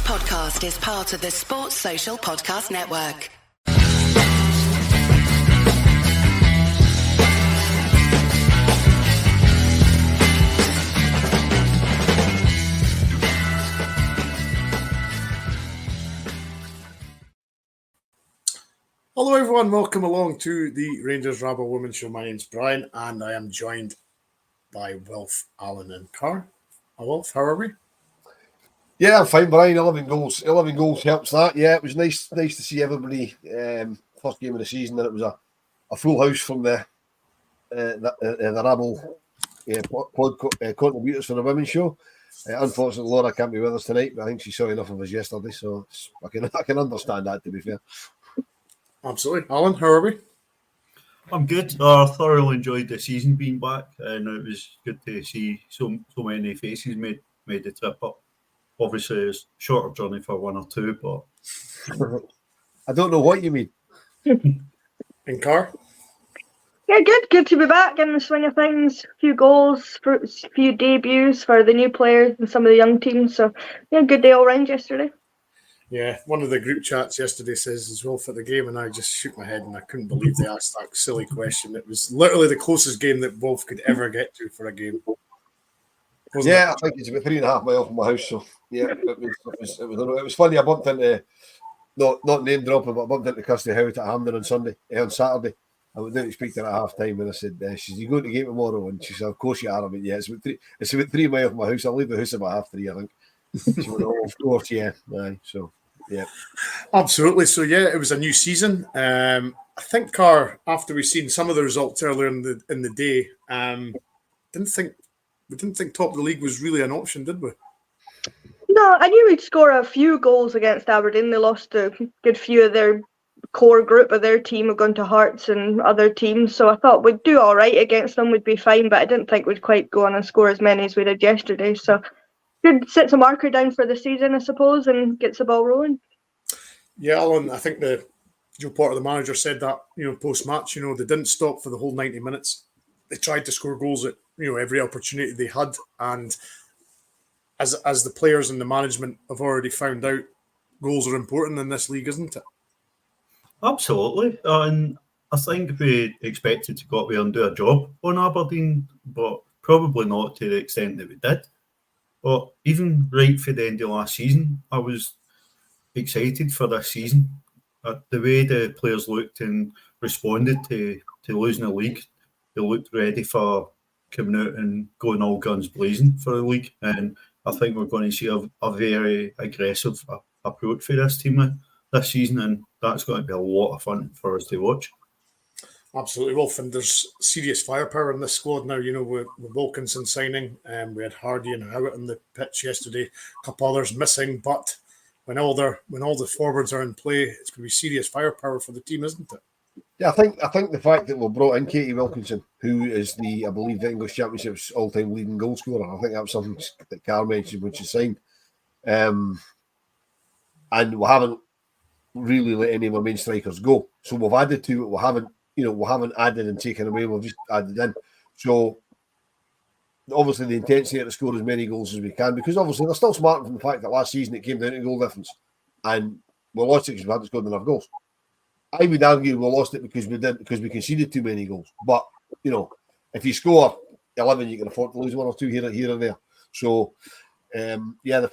podcast is part of the Sports Social Podcast Network. Hello everyone, welcome along to the Rangers Rabble Women's Show. My name's Brian and I am joined by Wilf, Alan and Carr. Wilf, how are we? Yeah, I'm fine, Brian. 11 goals. 11 goals helps that. Yeah, it was nice to see everybody. First game of the season, and it was a full house from the Rabble contributors for the women's show. Unfortunately, Laura can't be with us tonight, but I think she saw enough of us yesterday, so I can understand that, to be fair. Absolutely. Alan, how are we? I'm good. I thoroughly enjoyed the season being back, and it was good to see so many faces made the trip up. Obviously, it's a shorter journey for one or two, but I don't know what you mean. And Carr? Yeah, good to be back in the swing of things. A few goals, a few debuts for the new players and some of the young teams. So, yeah, good day all round yesterday. Yeah, one of the group chats yesterday says as well for the game, and I just shook my head and I couldn't believe they asked that silly question. It was literally the closest game that Wolf could ever get to for a game. Yeah, I think it's about 3.5 miles from my house, so yeah, it was funny. I bumped into, not name dropping, but I bumped into Kirsty Howitt at Hampden on Saturday. I went down to speak to her at half time and I said, she said, "You going to the game tomorrow?" And she said, "Of course you are." I went, "Yeah, it's about 3 miles from my house. I'll leave the house about 3:30, I think." She went, "Oh, of course, yeah." Aye, so yeah. Absolutely. So yeah, it was a new season. I think, Carr, after we've seen some of the results earlier in the day, we didn't think top of the league was really an option, did we? No, I knew we'd score a few goals against Aberdeen. They lost a good few of their core group of their team have gone to Hearts and other teams, so I thought we'd do all right against them, we'd be fine, but I didn't think we'd quite go on and score as many as we did yesterday. So good, sets a marker down for the season, I suppose, and gets the ball rolling. Yeah, Alan, I think Joe Porter, the manager, said that, post-match, they didn't stop for the whole 90 minutes. They tried to score goals at, every opportunity they had. And as the players and the management have already found out, goals are important in this league, isn't it? Absolutely. And I think we expected to go up there and do a job on Aberdeen, but probably not to the extent that we did. But even right for the end of last season, I was excited for this season. The way the players looked and responded to losing the league, they looked ready for coming out and going all guns blazing for the league. And I think we're going to see a very aggressive approach for this team this season, and that's going to be a lot of fun for us to watch. Absolutely, Wolf. And there's serious firepower in this squad now. With Wilkinson signing, we had Hardy and Howitt on the pitch yesterday. A couple others missing, but when all the forwards are in play, it's going to be serious firepower for the team, isn't it? Yeah, I think the fact that we brought in Katie Wilkinson, who is I believe, the English Championship's all-time leading goal scorer. I think that was something that Carl mentioned when she signed. And we haven't really let any of our main strikers go. So we've added to it. We haven't added and taken away. We've just added in. So obviously the intensity to score as many goals as we can, because obviously they're still smarting from the fact that last season it came down to goal difference. And we lost it because we hadn't scored enough goals. I would argue we lost it because we conceded too many goals. But if you score 11, you can afford to lose one or two here and there. So the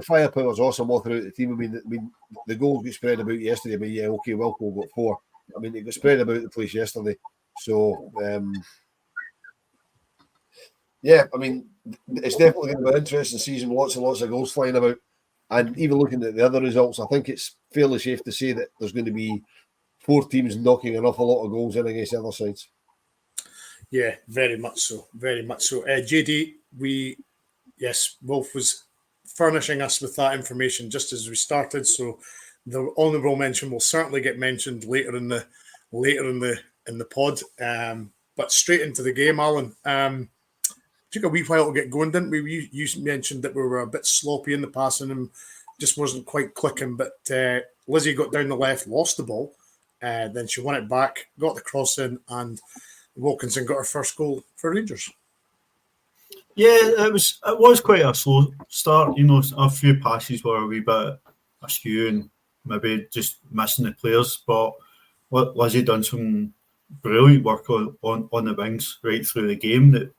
firepower is awesome all throughout the team. I mean, the goals got spread about yesterday. But yeah, okay, Wilco got 4. I mean, it got spread about the place yesterday. So I mean, it's definitely going to be an interesting season. Lots and lots of goals flying about. And even looking at the other results, I think it's fairly safe to say that there's going to be 4 teams knocking an awful lot of goals in against the other sides. Yeah, very much so. Very much so. JD, Wolf was furnishing us with that information just as we started. So the honourable mention will certainly get mentioned later in the pod. But straight into the game, Alan. Took a wee while to get going, didn't we? You mentioned that we were a bit sloppy in the passing and just wasn't quite clicking. But Lizzie got down the left, lost the ball. Then she won it back, got the cross in, and Wilkinson got her first goal for Rangers. Yeah, it was quite a slow start. A few passes were a wee bit askew and maybe just missing the players. But Lizzie done some brilliant work on the wings right through the game that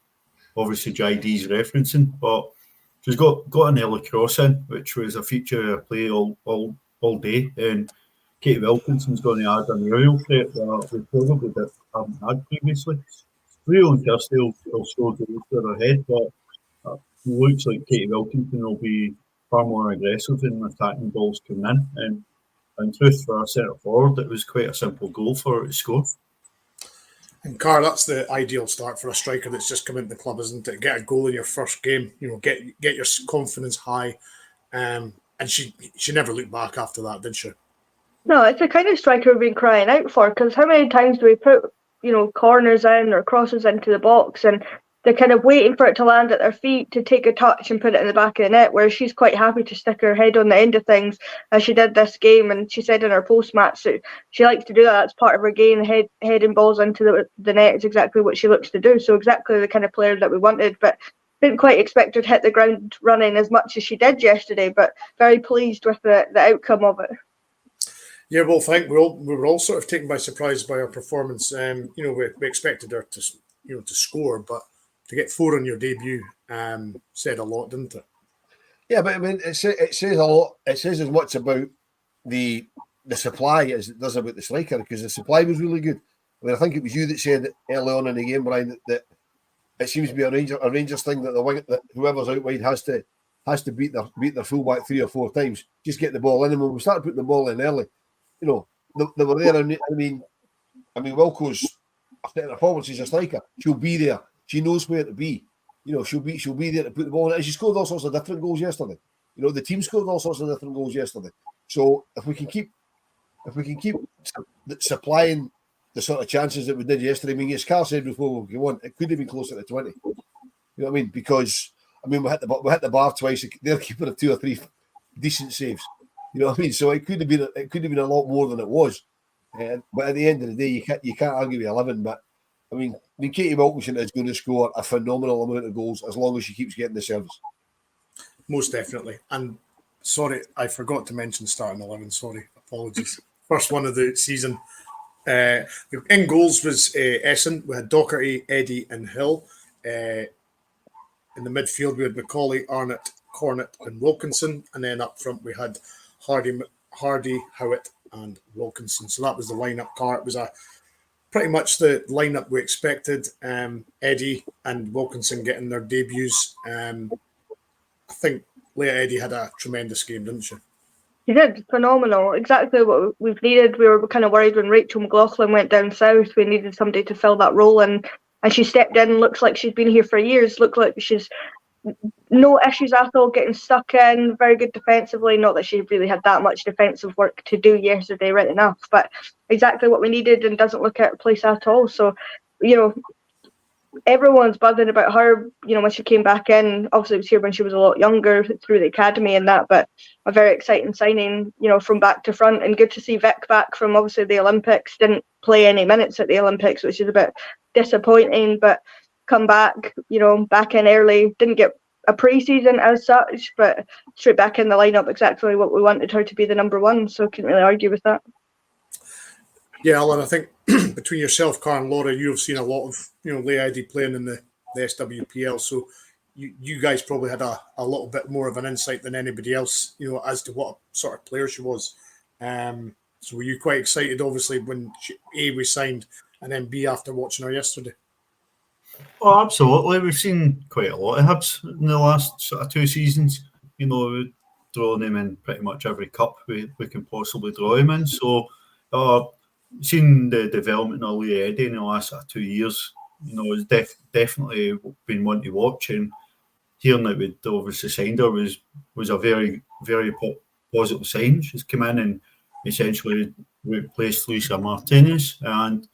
obviously JD's referencing. But she's got an early cross in, which was a feature of play all day. And Katie Wilkinson's going to add an aerial threat that we probably haven't had previously. Rio and Kirsty will score goals to their head, but looks like Katie Wilkinson will be far more aggressive in attacking balls coming in. And in truth, for a centre forward, it was quite a simple goal for her to score. And Carl, that's the ideal start for a striker that's just come into the club, isn't it? Get a goal in your first game, get your confidence high. And she never looked back after that, did she? No, it's the kind of striker we've been crying out for, because how many times do we put, corners in or crosses into the box and they're kind of waiting for it to land at their feet to take a touch and put it in the back of the net, where she's quite happy to stick her head on the end of things, as she did this game. And she said in her post-match that she likes to do that. That's part of her game, heading balls into the net is exactly what she looks to do. So exactly the kind of player that we wanted, but didn't quite expect her to hit the ground running as much as she did yesterday, but very pleased with the outcome of it. Yeah, well, I think we were all sort of taken by surprise by her performance. We expected her to score, but to get 4 on your debut said a lot, didn't it? Yeah, but I mean, it says a lot. It says as much about the supply as it does about the striker, because the supply was really good. I mean, I think it was you that said early on in the game, Brian, that it seems to be a Rangers thing that whoever's out wide has to beat their fullback 3 or 4 times, just get the ball in. And when we started putting the ball in early, they were there. I mean, Wilco's a centre forward. She's a striker. She'll be there. She knows where to be. She'll be there to put the ball in. And she scored all sorts of different goals yesterday. The team scored all sorts of different goals yesterday. So if we can keep supplying the sort of chances that we did yesterday, I mean, as Carl said before, it could have been closer to 20. You know what I mean? Because we hit the bar twice. They're keeping 2 or 3 decent saves. You know what I mean? So it could have been a lot more than it was. But at the end of the day, you can't argue with 11. But I mean, Katie Wilkinson is going to score a phenomenal amount of goals as long as she keeps getting the service. Most definitely. And sorry, I forgot to mention starting 11. Sorry, apologies. First one of the season. In goals was Essen. We had Docherty, Eddy, and Hill. In the midfield, we had Macaulay, Arnott, Cornett, and Wilkinson. And then up front, we had Hardy, Howitt, and Wilkinson. So that was the lineup. It was pretty much the lineup we expected. Eddy and Wilkinson getting their debuts. I think Leah Eddy had a tremendous game, didn't she? She did. Phenomenal. Exactly what we've needed. We were kind of worried when Rachel McLaughlin went down south. We needed somebody to fill that role, and she stepped in. Looks like she's been here for years. Looks like she's no issues at all getting stuck in. Very good defensively. Not that she really had that much defensive work to do yesterday, right enough, but exactly what we needed, and doesn't look out of place at all. So, everyone's buzzing about her, when she came back in. Obviously, it was here when she was a lot younger through the academy and that, but a very exciting signing, from back to front. And good to see Vic back from obviously the Olympics. Didn't play any minutes at the Olympics, which is a bit disappointing, but come back, back in early. Didn't get a pre-season as such, but straight back in the lineup, exactly what we wanted her to be, the number 1. So couldn't really argue with that. Yeah, Alan, I think between yourself, Carl, and Laura, you've seen a lot of Leah Eddy playing in the SWPL, so you guys probably had a little bit more of an insight than anybody else, as to what sort of player she was. So were you quite excited, obviously, when A, we signed, and then B, after watching her yesterday? Oh, absolutely. We've seen quite a lot of Hibs in the last sort of 2 seasons. Drawing them in pretty much every cup we can possibly draw him in. So, seen the development of Leah Eddy in the last 2 years, it's definitely been one to watch. And hearing that we'd obviously signed her was a very, very positive sign. She's come in and essentially replaced Lisa Martinez. And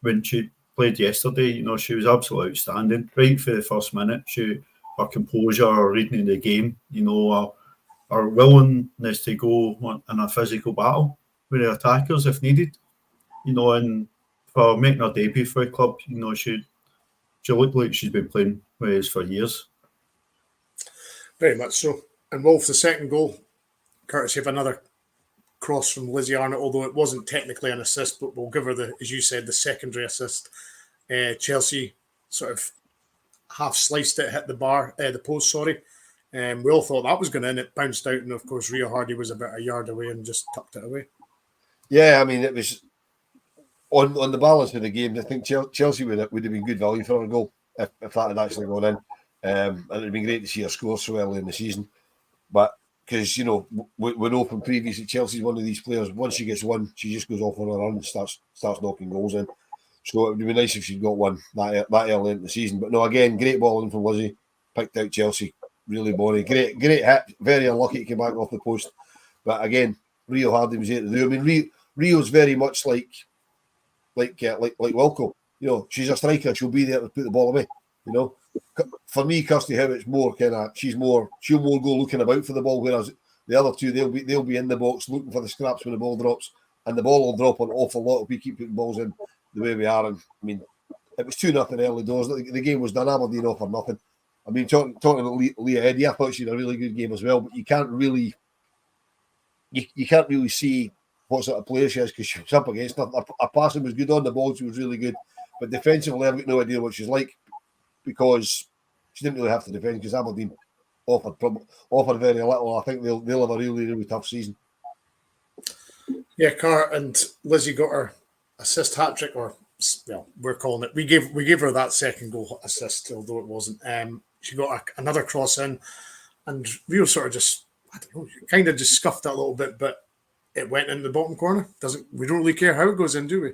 when she played yesterday, she was absolutely outstanding. Right for the first minute, her composure, her reading of the game, her willingness to go in a physical battle with the attackers if needed. And for making her debut for the club, she looked like she's been playing with us for years. Very much so. And Wolf, the second goal, courtesy of another cross from Lizzie Arnott, although it wasn't technically an assist, but we'll give her the, as you said, the secondary assist. Chelsea sort of half sliced it, hit the post, sorry. We all thought that was going in. It bounced out, and of course, Rio Hardy was about a yard away and just tucked it away. Yeah, I mean, it was on the balance of the game. I think Chelsea would have been good value for a goal if that had actually gone in. And it'd been great to see her score so early in the season. But because, we know from previously, Chelsea's one of these players, once she gets one, she just goes off on a run and starts knocking goals in. So it would be nice if she'd got one that early in the season. But no, again, great ball in from Lizzie. Picked out Chelsea. Really bonny. Great hit. Very unlucky to come back off the post. But again, Rio Hardy was there to do. I mean, Rio's very much like Wilco. She's a striker. She'll be there to put the ball away. For me, Kirsty Howitt's more she'll more go looking about for the ball, whereas the other two they'll be in the box looking for the scraps when the ball drops, and the ball will drop an awful lot if we keep putting balls in the way we are. And I mean, it was 2-0 early doors. The game was done. Aberdeen offered nothing. I mean, talking about Leah Eddy, I thought she had a really good game as well, but you can't really see what sort of player she is because she was up against her. Her passing was good on the ball; she was really good, but defensively, I've got no idea what she's like because she didn't really have to defend because Aberdeen offered very little. I think they'll have a really, really tough season. Yeah, Car and Lizzie got her assist hat trick, or we're calling it. We gave her that second goal assist, although it wasn't. She got another cross in, and Rio sort of just, I don't know, kind of just scuffed that a little bit, but it went in the bottom corner. We don't really care how it goes in, do we?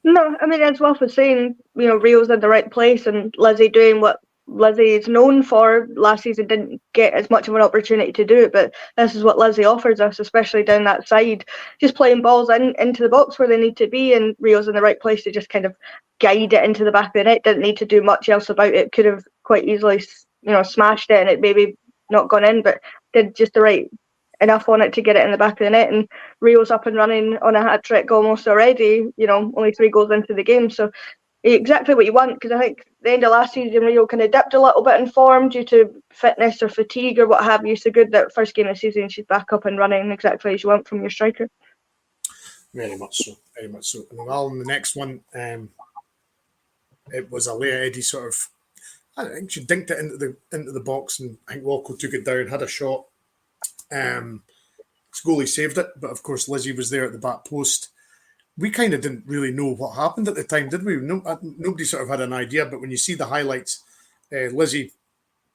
No, I mean, as Wolf was saying, Rio's in the right place, and Lizzie doing what Lizzie is known for. Last season didn't get as much of an opportunity to do it, but this is what Lizzie offers us, especially down that side, just playing balls into the box where they need to be, and Rio's in the right place to just kind of guide it into the back of the net. Didn't need to do much else about it. Could have quite easily smashed it and it maybe not gone in, but did just the right enough on it to get it in the back of the net, and Rio's up and running on a hat trick almost already, only 3 goals into the game. So exactly what you want, because I think the end of last season Rio kind of dipped a little bit in form due to fitness or fatigue or what have you. So good that first game of the season she's back up and running exactly as you want from your striker. Very much so. And well, in the next one, it was a Leah Eddy sort of, I think she dinked it into the box, and I think Walco took it down, had a shot. Goalie saved it, but of course Lizzie was there at the back post. We kind of didn't really know what happened at the time, did we? Nobody sort of had an idea, but when you see the highlights, Lizzie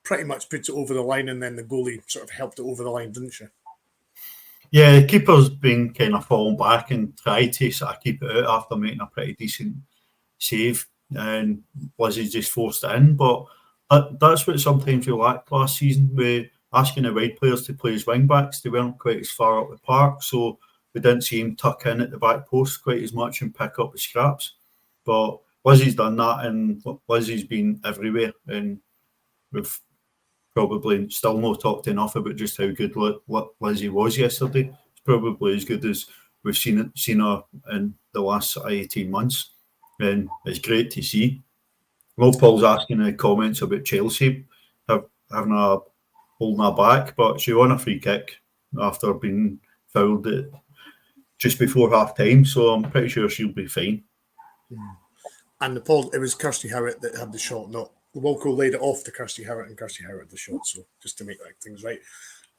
pretty much puts it over the line, and then the goalie sort of helped it over the line, didn't she? Yeah, the keeper's been kind of falling back and tried to sort of keep it out after making a pretty decent save, and Lizzie just forced it in. But that's what sometimes we lacked last season, with asking the wide players to play as wing backs. They weren't quite as far up the park, so we didn't see him tuck in at the back post quite as much and pick up the scraps. But Lizzie's done that, and Lizzie's been everywhere, and we've probably still not talked enough about just how good Lizzie was yesterday. It's probably as good as we've seen her in the last 18 months, and it's great to see. Well, Paul's asking in the comments about Chelsea having a holding her back, but she won a free kick after being fouled just before half time, so I'm pretty sure she'll be fine. And it was Kirsty Howitt that had the shot, not Wilco laid it off to Kirsty Howitt, and Kirsty Howitt had the shot, so just to make things right.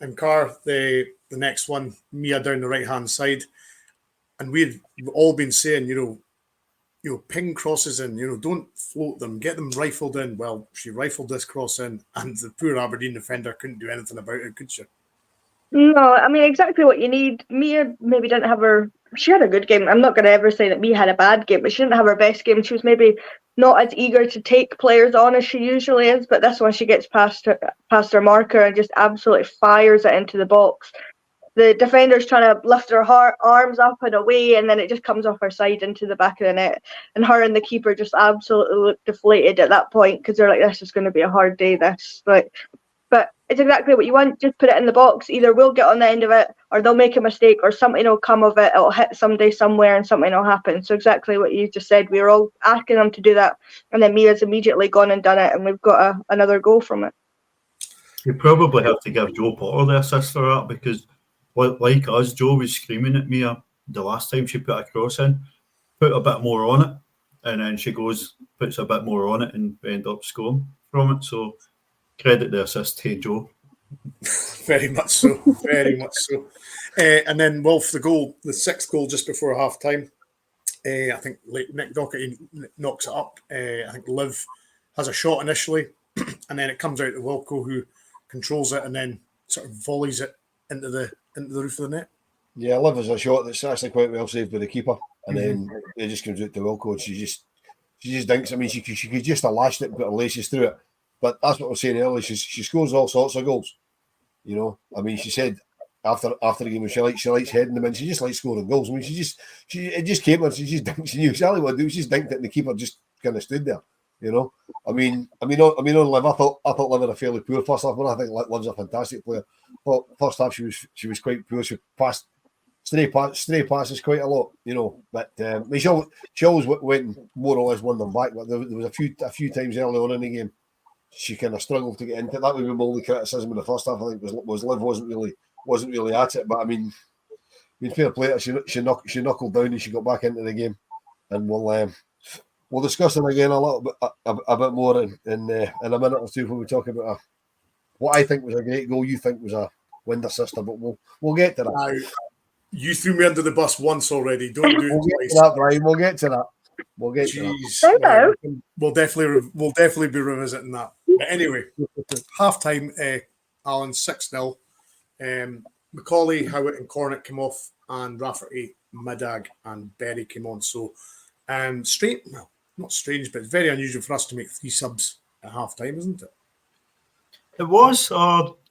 And Carr, the next one, Mia down the right hand side, and we've all been saying, ping crosses in, don't float them, get them rifled in. Well, she rifled this cross in, and the poor Aberdeen defender couldn't do anything about it, could she? No, I mean, exactly what you need. Mia maybe didn't have she had a good game. I'm not going to ever say that Mia had a bad game, but she didn't have her best game. She was maybe not as eager to take players on as she usually is, but this one she gets past her marker and just absolutely fires it into the box. The defender's trying to lift her arms up and away, and then it just comes off her side into the back of the net. And her and the keeper just absolutely looked deflated at that point, because they're like, this is going to be a hard day, But it's exactly what you want. Just put it in the box. Either we'll get on the end of it, or they'll make a mistake, or something will come of it. It'll hit somebody somewhere and something will happen. So exactly what you just said. We were all asking them to do that. And then Mia's immediately gone and done it, and we've got another goal from it. You probably have to give Joe Potter the assist for that because, like us, Joe was screaming at me the last time she put a cross in, put a bit more on it, and then she puts a bit more on it and end up scoring from it. So credit the assist to Joe. Very much so. Very much so. And then Wolf, the sixth goal just before half time. I think Nick Doherty knocks it up. I think Liv has a shot initially, and then it comes out to Wilco, who controls it and then sort of volleys it into the roof of the net. Yeah, Liv has a shot that's actually quite well saved by the keeper, and then it just comes out to Wilco, and she just dinks. I mean, she could just have lashed it and put her laces through it. But that's what I was saying earlier. She scores all sorts of goals. You know, I mean, she said after the game, she likes heading them in. She just likes scoring goals. I mean, it just came and she just dinked. She knew exactly what to do. She just dinked it, and the keeper just kind of stood there. You know, I mean, on Liv, I thought Liv had a fairly poor first half, but I think Liv's a fantastic player. But first half she was quite poor. She passed stray passes quite a lot, you know. But I mean, she always went and more or less won them back. But there was a few times early on in the game she kind of struggled to get into it. That would be my only criticism in the first half. I think was Liv wasn't really at it. But I mean fair play to her. She knuckled down and she got back into the game, and we'll discuss it again a little bit a bit more in a minute or two when we talk about what I think was a great goal. You think was a wind assister, but we'll get to that. Now, you threw me under the bus once already. Don't do it twice. That, Brian. We'll get to that. We'll get to that. We'll definitely be revisiting that. But anyway, half time, Alan 6-0. Macaulay, Howitt, and Cornick came off, and Rafferty, Middag, and Berry came on. So, not strange, but it's very unusual for us to make 3 subs at half time, isn't it? It was. There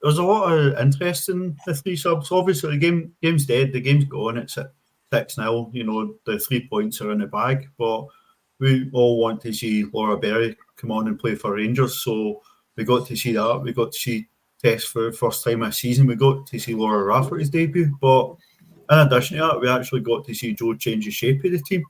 was a lot of interest in the 3 subs. Obviously, the game's dead. The game's gone. It's at 6-0. You know, the 3 points are in the bag. But we all want to see Laura Berry come on and play for Rangers. So we got to see that. We got to see Tess for the first time this season. We got to see Laura Rafferty's debut. But in addition to that, we actually got to see Joe change the shape of the team,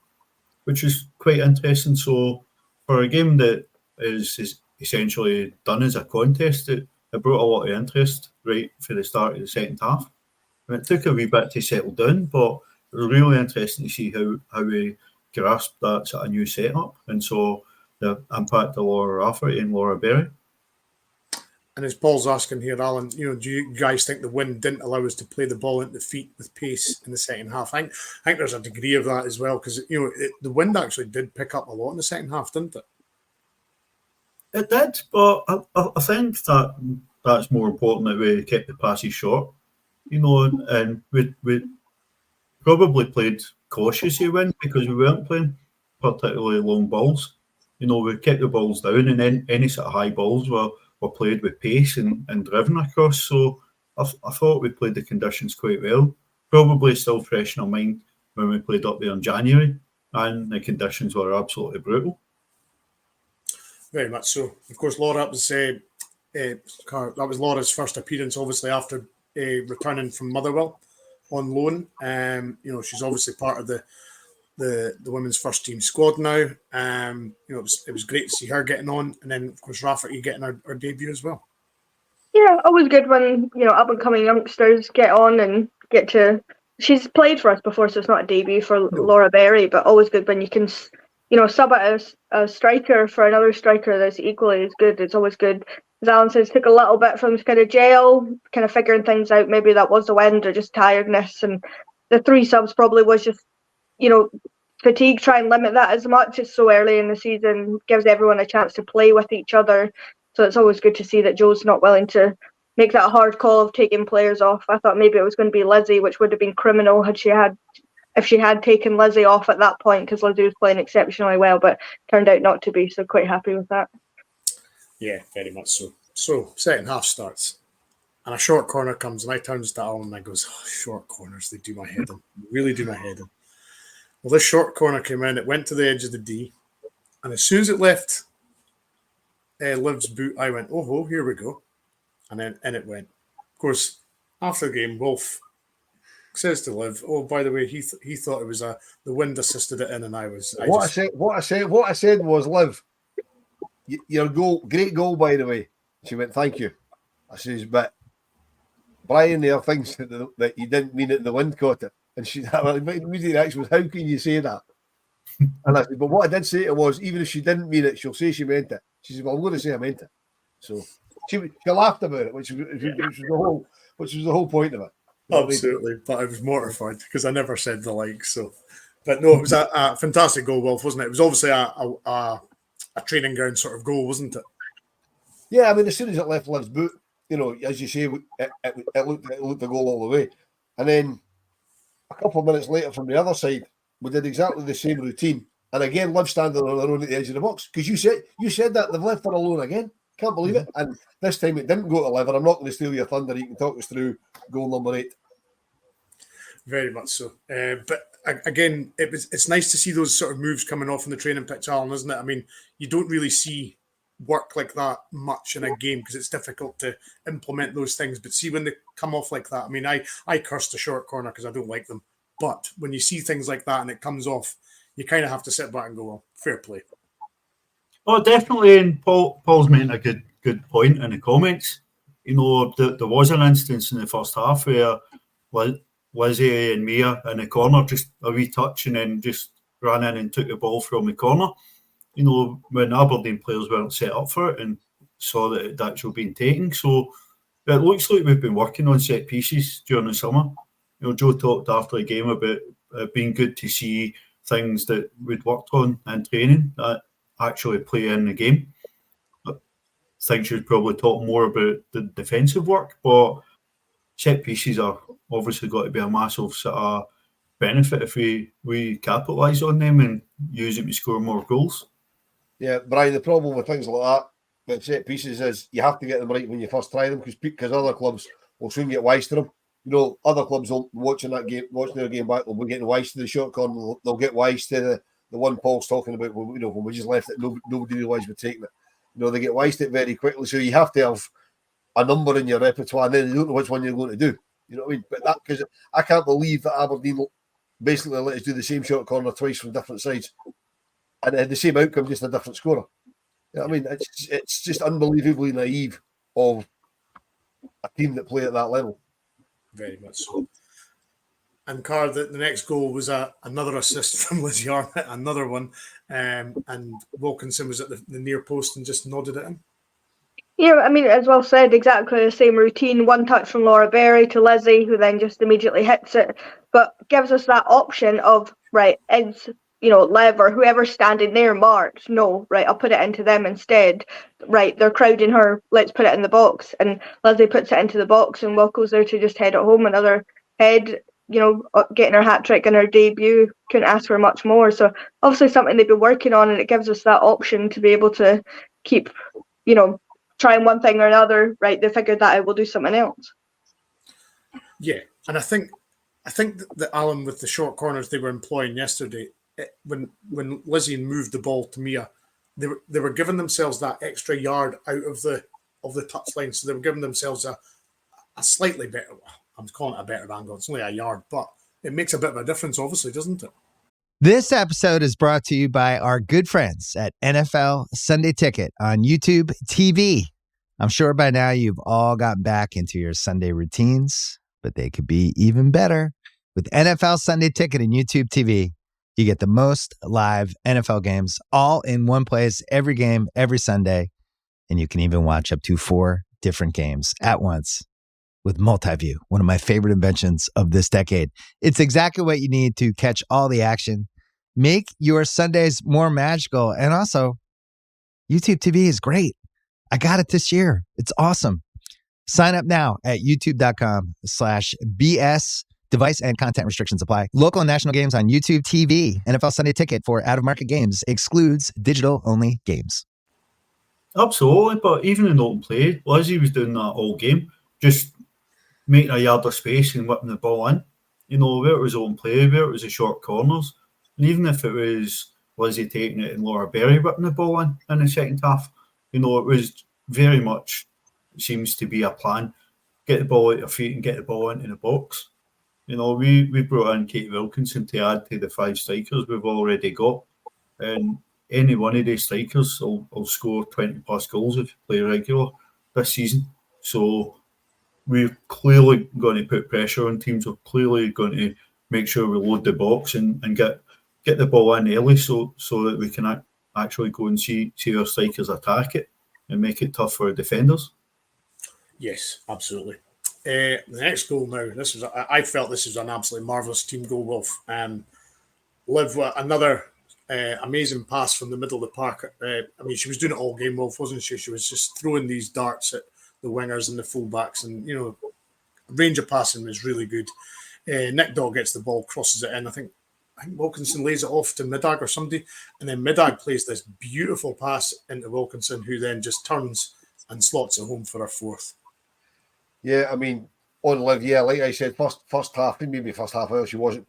which is quite interesting. So for a game that is essentially done as a contest, it brought a lot of interest right for the start of the second half. And it took a wee bit to settle down, but it was really interesting to see how we grasped that sort of new setup, and so the impact of Laura Rafferty and Laura Berry. And as Paul's asking here, Alan, do you guys think the wind didn't allow us to play the ball into the feet with pace in the second half? I think there's a degree of that as well, because the wind actually did pick up a lot in the second half, didn't it? It did, but I think that's more important that we kept the passes short, and we probably played cautiously wind because we weren't playing particularly long balls. We kept the balls down, and then any sort of high balls were played with pace and driven across. So I thought we played the conditions quite well. Probably still fresh in our mind when we played up there in January, and the conditions were absolutely brutal. Very much so. Of course, Laura was that was Laura's first appearance, obviously after returning from Motherwell on loan. She's obviously part of the women's first team squad now. It was great to see her getting on, and then of course Rafferty getting her debut as well. Yeah, always good when up and coming youngsters get on and get to. She's played for us before, so it's not a debut for Laura Berry, but always good when you can sub out a striker for another striker that's equally as good. It's always good. As Alan says, took a little bit from kind of jail, kind of figuring things out. Maybe that was the wind or just tiredness. And the 3 subs probably was just, fatigue. Try and limit that as much. It's so early in the season, gives everyone a chance to play with each other. So it's always good to see that Joe's not willing to make that hard call of taking players off. I thought maybe it was going to be Lizzie, which would have been criminal if she had taken Lizzie off at that point, because Lizzie was playing exceptionally well, but turned out not to be, so quite happy with that. Yeah, very much so. So, second half starts, and a short corner comes, and I turns to Alan and I goes, short corners, they do my head in. They really do my head in. Well, this short corner came in, it went to the edge of the D, and as soon as it left Liv's boot, I went, oh, here we go. And then in it went. Of course, after the game, Wolf says to Liv, oh, by the way, he thought it was the wind assisted it in, and I said was, Liv, your goal, great goal, by the way. She went, thank you. I says, but Brian there thinks that you didn't mean it, the wind caught it. And she, my immediate reaction was, how can you say that? And I said, but what I did say to her was, even if she didn't mean it, she'll say she meant it. She said, well, I'm going to say I meant it. So she laughed about it, which was the whole point of it. Absolutely, but I was mortified because I never said the like. So, but no, it was a fantastic goal, Wolf, wasn't it? It was obviously a training ground sort of goal, wasn't it? Yeah, I mean, as soon as it left Liv's boot, as you say, it looked the goal all the way. And then a couple of minutes later from the other side, we did exactly the same routine. And again, Liv standing on their own at the edge of the box. Because you said that they've left her alone again. Can't believe it. And this time it didn't go to Liv. I'm not going to steal your thunder. You can talk us through goal number 8. Very much so. But again, it's nice to see those sort of moves coming off in the training pitch, Alan, isn't it? I mean, you don't really see work like that much in a game because it's difficult to implement those things. But see, when they come off like that, I mean, I curse the short corner because I don't like them. But when you see things like that and it comes off, you kind of have to sit back and go, well, fair play. Oh, definitely. And Paul's making a good point in the comments. There was an instance in the first half where Lizzie and Mia in the corner, just a wee touch, and then just ran in and took the ball from the corner. When Aberdeen players weren't set up for it and saw that it actually been taken. So it looks like we've been working on set pieces during the summer. Joe talked after the game about it being good to see things that we'd worked on in training that actually play in the game. I think she'd probably talk more about the defensive work, but set pieces are obviously got to be a massive sort of benefit if we capitalise on them and use them to score more goals. Yeah, Brian, the problem with things like that, with set pieces, is you have to get them right when you first try them because other clubs will soon get wise to them. Other clubs will watching their game back, will be getting wise to the short corner. They'll get wise to the one Paul's talking about. When we just left it, nobody realised we're taking it. They get wise to it very quickly. So you have to have a number in your repertoire, and then you don't know which one you're going to do. You know what I mean? But that, because I can't believe that Aberdeen basically let us do the same short corner twice from different sides, and it had the same outcome, just a different scorer. You know what I mean? It's just unbelievably naive of a team that play at that level. Very much so. And Carr, the next goal was another assist from Lizzie Arnott, another one, and Wilkinson was at the near post and just nodded at him. Yeah, I mean, as well said, exactly the same routine. One touch from Laura Berry to Lizzie, who then just immediately hits it, but gives us that option of, right, it's, Lev or whoever's standing there marked. No, right, I'll put it into them instead. Right, they're crowding her, let's put it in the box. And Lizzie puts it into the box and Wilco's there to just head it home. Another head, getting her hat-trick in her debut. Couldn't ask for much more. So obviously something they've been working on, and it gives us that option to be able to keep, trying one thing or another. Right, they figured that out, we'll do something else. Yeah, and I think that Alan, with the short corners they were employing yesterday, when Lizzie moved the ball to Mia, they were giving themselves that extra yard out of the touchline, so they were giving themselves a slightly better. I'm calling it a better angle. It's only a yard, but it makes a bit of a difference, obviously, doesn't it? This episode is brought to you by our good friends at NFL Sunday Ticket on YouTube TV. I'm sure by now you've all gotten back into your Sunday routines, but they could be even better. With NFL Sunday Ticket and YouTube TV, you get the most live NFL games all in one place, every game, every Sunday, and you can even watch up to 4 different games at once with multi-view, one of my favorite inventions of this decade. It's exactly what you need to catch all the action, make your Sundays more magical, and also YouTube TV is great. I got it this year. It's awesome. Sign up now at youtube.com/BS. Device and content restrictions apply. Local and national games on YouTube TV. NFL Sunday Ticket for out-of-market games excludes digital-only games. Absolutely, but even in open play, Lizzie was doing that all game, just making a yard of space and whipping the ball in. Where it was open play, where it was the short corners, and even if it was Lizzie taking it and Laura Berry whipping the ball in the second half, it was very much, seems to be a plan. Get the ball at your feet and get the ball into the box. We brought in Katie Wilkinson to add to the 5 strikers we've already got. And any one of these strikers will score 20 plus goals if you play regular this season. So we're clearly going to put pressure on teams. We're clearly going to make sure we load the box and get the ball in early so that we can actually go and see our strikers attack it and make it tough for defenders. Yes, absolutely. The next goal now. I felt this was an absolutely marvellous team goal, Wolf. Liv with another amazing pass from the middle of the park. I mean, she was doing it all game, Wolf, wasn't she? She was just throwing these darts at the wingers and the fullbacks, and range of passing was really good. Nick Dog gets the ball, crosses it in. I think Wilkinson lays it off to Middag or somebody, and then Middag plays this beautiful pass into Wilkinson, who then just turns and slots it home for her fourth. Yeah, I mean, on Liv, yeah, like I said, first half, maybe first half hour, she wasn't,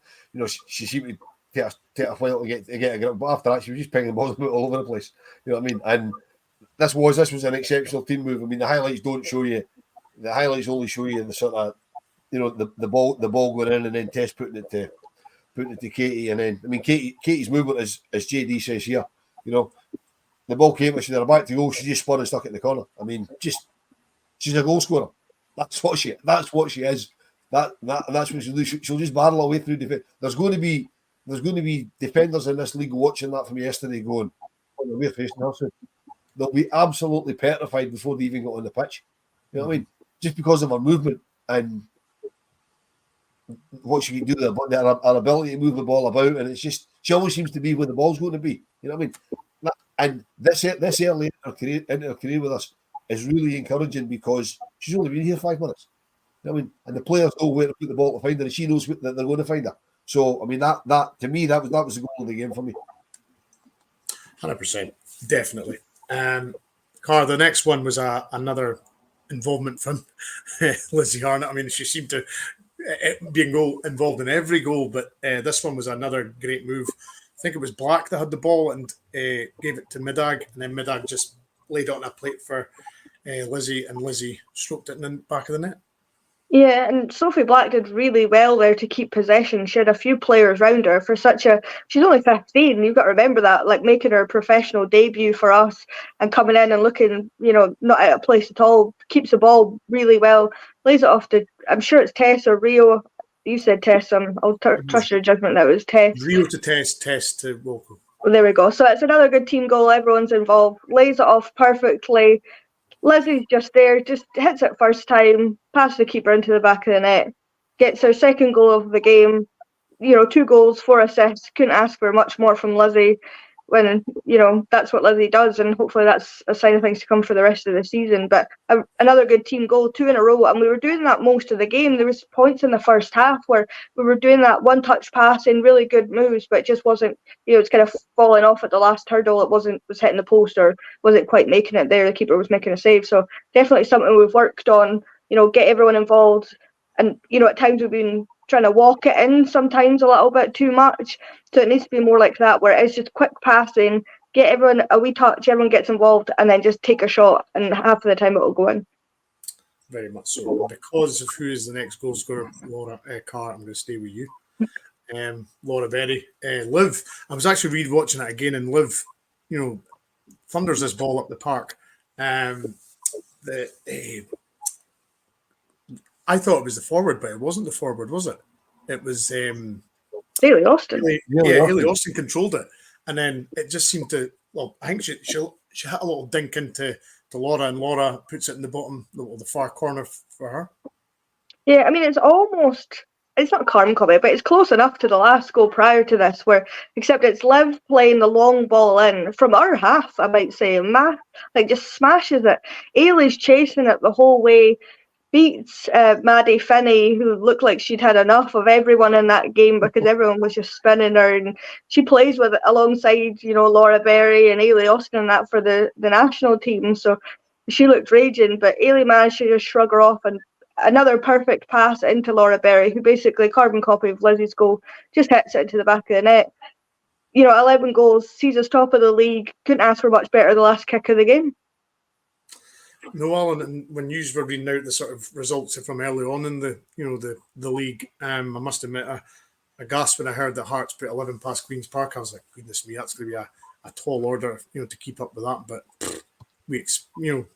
she seemed to take a while to get a grip, but after that, she was just pinging the balls all over the place. You know what I mean? And this was an exceptional team move. I mean, the highlights don't show you. The highlights only show you the sort of, the ball going in and then Tess putting it to Katie, and then Katie's movement, as JD says here, the ball came and she had her back to goal. She just spun and stuck it in the corner. I mean, she's a goal scorer. That's what she is. That's what she'll do. She'll just barrel away through defense. There's going to be defenders in this league watching that from yesterday going, "Oh, we're facing her soon." They'll be absolutely petrified before they even got on the pitch. You know what I mean? Just because of her movement and what she can do, her ability to move the ball about, and it's just she always seems to be where the ball's going to be. You know what I mean? And this early in her career with us is really encouraging because she's only been here 5 minutes. You know what I mean? And the players know where to put the ball to find her, and she knows that they're going to find her. So I mean, that to me, that was the goal of the game for me. 100%, definitely. Carr, the next one was another involvement from Lizzie Harnett. I mean, she seemed to be involved in every goal, but this one was another great move. I think it was Black that had the ball and gave it to Middag, and then Middag just laid it on a plate for Lizzie, and Lizzie stroked it in the back of the net. Yeah, and Sophie Black did really well there to keep possession. She had a few players around her for she's only 15. You've got to remember that, like making her professional debut for us and coming in and looking, not out of place at all. Keeps the ball really well, lays it off to, I'm sure it's Tess or Rio. You said Tess. I'll trust your judgment that it was Tess. Rio to Tess to Wilco. Well, there we go. So it's another good team goal. Everyone's involved. Lays it off perfectly. Leslie's just there, just hits it first time, passes the keeper into the back of the net, gets her second goal of the game. 2 goals, 4 assists. Couldn't ask for much more from Lizzie when, that's what Lizzie does, and hopefully that's a sign of things to come for the rest of the season. But another good team goal, 2 in a row, and we were doing that most of the game. There was points in the first half where we were doing that one-touch passing, really good moves, but it just wasn't, it's kind of falling off at the last hurdle. It was hitting the post or wasn't quite making it there. The keeper was making a save. So definitely something we've worked on, get everyone involved. And, at times we've been trying to walk it in sometimes a little bit too much. So it needs to be more like that, where it's just quick passing, get everyone a wee touch, everyone gets involved, and then just take a shot, and half of the time it will go in. Very much so. Because of who is the next goal scorer, Laura Carr, I'm going to stay with you. Laura Berry. Liv, I was actually re-watching it again, and Liv, thunders this ball up the park. I thought it was the forward, but it wasn't the forward, was it? It was Haley Austin. Haley Austin controlled it, and then it just seemed to. Well, I think she hit a little dink into Laura, and Laura puts it in the bottom, the far corner for her. Yeah, I mean it's not carbon copy, but it's close enough to the last goal prior to this, except it's Liv playing the long ball in from our half, I might say, just smashes it. Ailey's chasing it the whole way. Beats Maddie Finney, who looked like she'd had enough of everyone in that game because everyone was just spinning her, and she plays with it alongside, Laura Berry and Ailey Austin and that for the national team. So she looked raging, but Ailey managed to just shrug her off, and another perfect pass into Laura Berry, who basically carbon copy of Lizzie's goal, just hits it into the back of the net. 11 goals, sees us top of the league. Couldn't ask for much better the last kick of the game. No, Alan, when you were reading out the sort of results from early on in the league, I must admit, I gasped when I heard that Hearts put 11 past Queen's Park. I was like, goodness me, that's going to be a tall order, to keep up with that. But we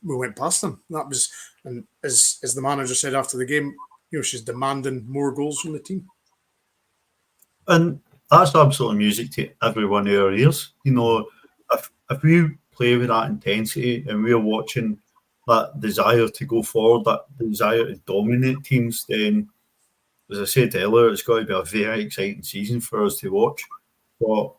went past them. That was, and as the manager said after the game, she's demanding more goals from the team. And that's absolute music to every one of our ears. If we play with that intensity and we're watching that desire to go forward, that desire to dominate teams, then, as I said earlier, it's got to be a very exciting season for us to watch. But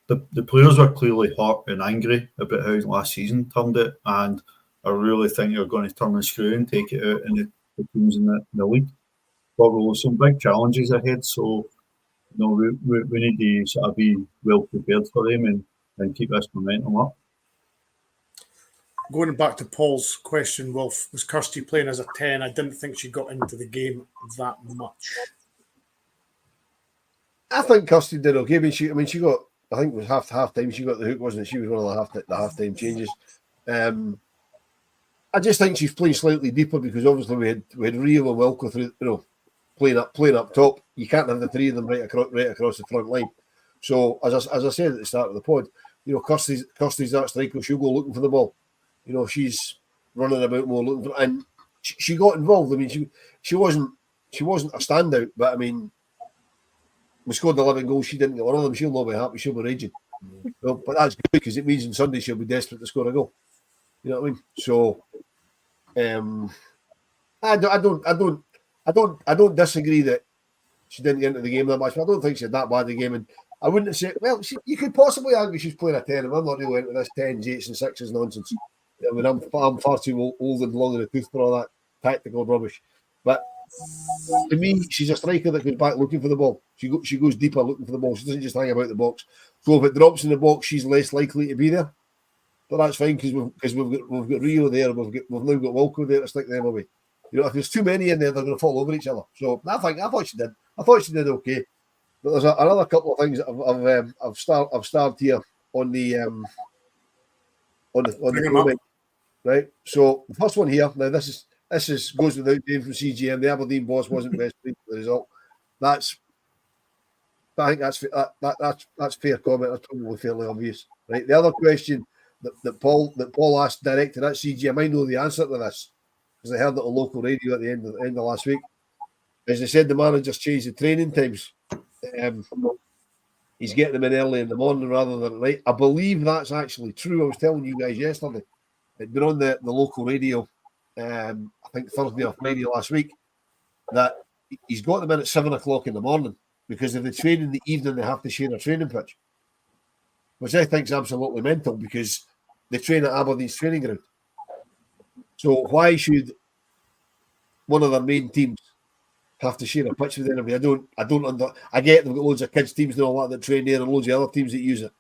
the players were clearly hurt and angry about how last season turned out, and I really think they're going to turn the screw and take it out in the teams in the league. But we'll have some big challenges ahead, so we need to sort of be well prepared for them and keep this momentum up. Going back to Paul's question, Wolf, was Kirsty playing as a 10? I didn't think she got into the game that much. I think Kirsty did okay. She got, I think it was half time. She got the hook, wasn't it? She was one of the half time changes. I just think she's playing slightly deeper because obviously we had Rio and Wilco through, playing up top. You can't have the three of them right across the front line. So as I said at the start of the pod, Kirsty's that striker. She'll go looking for the ball. She's running about more looking for, and she got involved. I mean, she wasn't a standout, but I mean, we scored 11 goals. She didn't get one of them. She'll not be happy. She'll be raging. But that's good because it means on Sunday she'll be desperate to score a goal. You know what I mean? So, I don't disagree that she didn't get into the game that much. But I don't think she had that bad a game, and I wouldn't say. Well, you could possibly argue she's playing a 10, and I'm not really into this 10s, 8s, and 6s nonsense. I mean, I'm far too old and long in the tooth for all that tactical rubbish. But to me, she's a striker that goes back looking for the ball. She goes deeper looking for the ball. She doesn't just hang about the box. So if it drops in the box, she's less likely to be there. But that's fine because we've got Rio there. We've now got Wilco there to stick them away. If there's too many in there, they're going to fall over each other. So I thought she did. I thought she did okay. But there's another couple of things that I've started here on the comment, right. So the first one here. Now this is goes without saying from CGM. The Aberdeen boss wasn't best pleased with the result. I think that's fair comment. That's probably fairly obvious, right? The other question that Paul asked directed at CGM, I know the answer to this because I heard it on local radio at the end of last week. As they said, the managers changed the training times. He's getting them in early in the morning rather than at night. I believe that's actually true. I was telling you guys yesterday. It'd been on the local radio, I think Thursday or Friday last week, that he's got them in at 7 o'clock in the morning because if they train in the evening, they have to share a training pitch, which I think is absolutely mental because they train at Aberdeen's training ground. So why should one of their main teams have to share a pitch with anybody? I get they've got loads of kids teams and all that train there and loads of other teams that use it.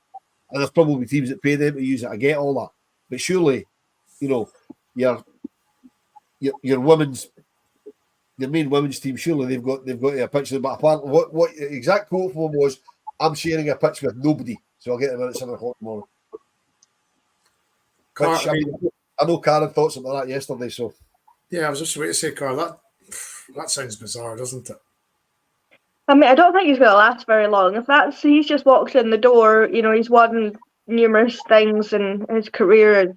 And there's probably teams that pay them to use it. I get all that. But surely, your main women's team, surely they've got a pitch. But apparently what the exact quote from him was, I'm sharing a pitch with nobody. So I'll get them in at 7 o'clock tomorrow. I know Karen thought something like that yesterday, so yeah, I was just waiting to say, Carl, that sounds bizarre, doesn't it? I mean, I don't think he's going to last very long. If he's just walked in the door, he's won numerous things in his career as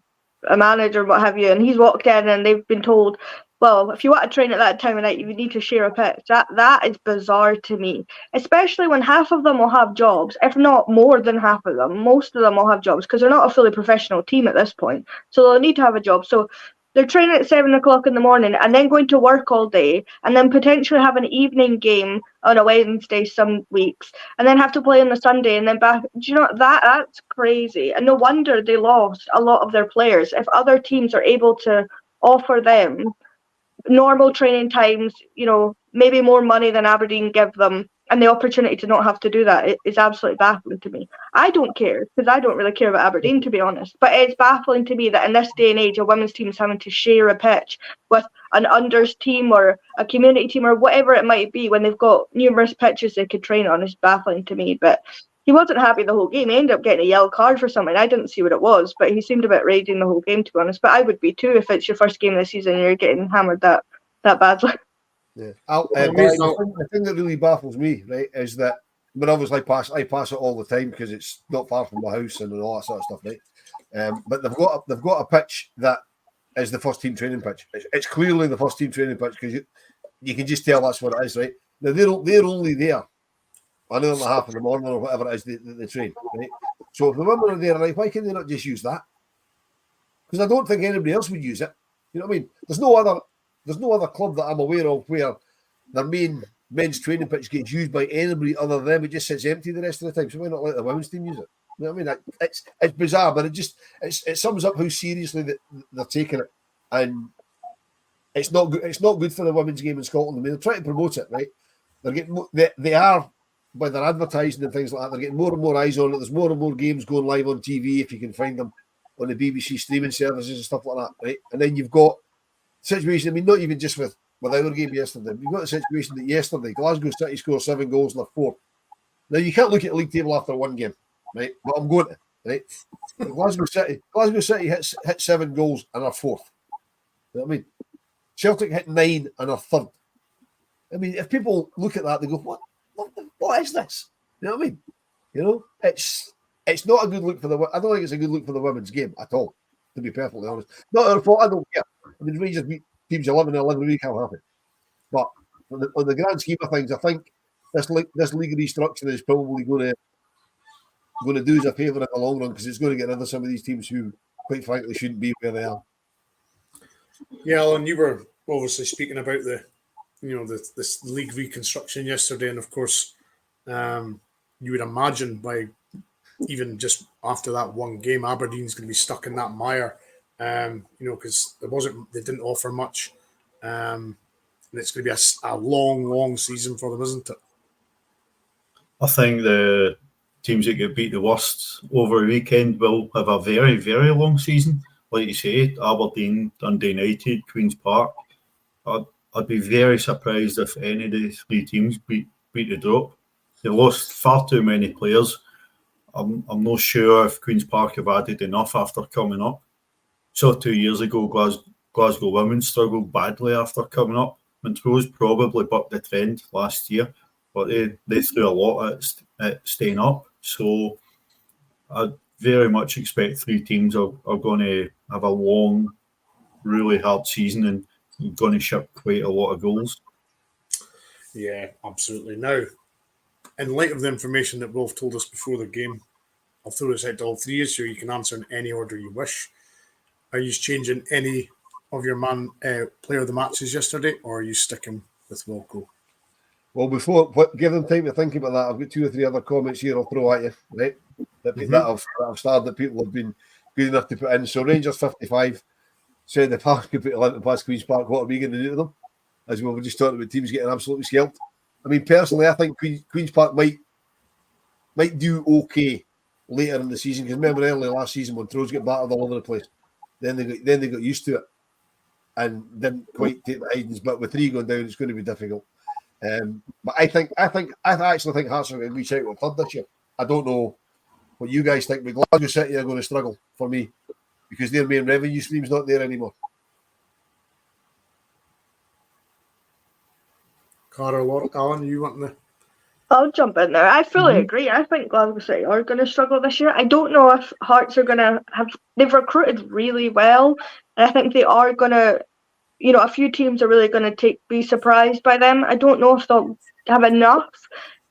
a manager, what have you, and he's walked in and they've been told, well, if you want to train at that time of night, you need to share a pitch. That is bizarre to me, especially when half of them will have jobs, if not more than half of them. Most of them will have jobs because they're not a fully professional team at this point, so they'll need to have a job. So they're training at 7 o'clock in the morning and then going to work all day and then potentially have an evening game on a Wednesday some weeks and then have to play on the Sunday and then back. Do you know that's crazy? And no wonder they lost a lot of their players. If other teams are able to offer them normal training times, maybe more money than Aberdeen give them, and the opportunity to not have to do that is absolutely baffling to me. I don't care because I don't really care about Aberdeen, to be honest, but it's baffling to me that in this day and age a women's team is having to share a pitch with an unders team or a community team or whatever it might be when they've got numerous pitches they could train on. Is baffling to me. But he wasn't happy the whole game. He ended up getting a yellow card for something. I didn't see what it was, but he seemed a bit raging the whole game, to be honest. But I would be too if it's your first game of the season and you're getting hammered that badly. Yeah, the thing that really baffles me, right, is that, but obviously I pass it all the time because it's not far from my house and all that sort of stuff, right? But they've got a pitch that is the first team training pitch. It's clearly the first team training pitch because you can just tell that's what it is, right? Now they're only there an hour and a half in the morning or whatever it is they train, right? So if the women are there, right, why can they not just use that? Because I don't think anybody else would use it. You know what I mean? There's no other club that I'm aware of where their main men's training pitch gets used by anybody other than them. It just sits empty the rest of the time. So why not let the women's team use it? You know what I mean? It's bizarre, but it sums up how seriously they're taking it, and it's not good. It's not good for the women's game in Scotland. I mean, they're trying to promote it, right? They're getting they are by their advertising and things like that. They're getting more and more eyes on it. There's more and more games going live on TV if you can find them on the BBC streaming services and stuff like that, right? And then you've got situation. I mean, not even just with our game yesterday. You've got a situation that yesterday Glasgow City scored 7 goals in their fourth. Now you can't look at the league table after one game, right? But I'm going to, right? Glasgow City hit 7 goals and are fourth. You know what I mean? Celtic hit 9 and are third. I mean, if people look at that, they go, what is this? You know what I mean? You know, it's not a good look for I don't think it's a good look for the women's game at all, to be perfectly honest. Not our fault, I don't care. I mean, Rangers beat teams 11-11 a week, I'm happy. But on the grand scheme of things, I think this league restructure is probably going to do us a favour in the long run because it's going to get rid of some of these teams who, quite frankly, shouldn't be where they are. Yeah, Alan, you were obviously speaking about this league reconstruction yesterday, and of course, you would imagine by even just after that one game, Aberdeen's going to be stuck in that mire, because they didn't offer much, and it's going to be a long season for them, isn't it? I think the teams that get beat the worst over a weekend will have a very, very long season. Like you say, Aberdeen, Dundee United, Queen's Park. I'd be very surprised if any of the 3 teams beat the drop. They lost far too many players. I'm not sure if Queen's Park have added enough after coming up. So 2 years ago, Glasgow women struggled badly after coming up. Montrose probably bucked the trend last year, but they threw a lot at staying up. So I very much expect 3 teams are going to have a long, really hard season and going to ship quite a lot of goals. Yeah, absolutely. Now, in light of the information that Wolf told us before the game, I'll throw this out to all 3 so you can answer in any order you wish. Are you changing any of your player of the matches yesterday, or are you sticking with Wilco? Well, give them time to think about that. I've got 2 or 3 other comments here I'll throw at you, right? That I've started that people have been good enough to put in. So Rangers 55 said the Park could put 11 past Queen's Park. What are we going to do to them? As we were just talking about teams getting absolutely scalped. I mean, personally, I think Queen's Park might do okay later in the season because remember early last season when throws get battered all over the place, then they got used to it and didn't quite take the hidings. But with 3 going down, it's going to be difficult. But I actually think Hearts are going to reach out with third this year. I don't know what you guys think, but Glasgow City are going to struggle for me because their main revenue stream's not there anymore. Carol or Alan, you want the... I'll jump in there. I fully agree. I think Glasgow City are going to struggle this year. I don't know if Hearts are going to have... They've recruited really well. And I think they are going to... a few teams are really going to be surprised by them. I don't know if they'll have enough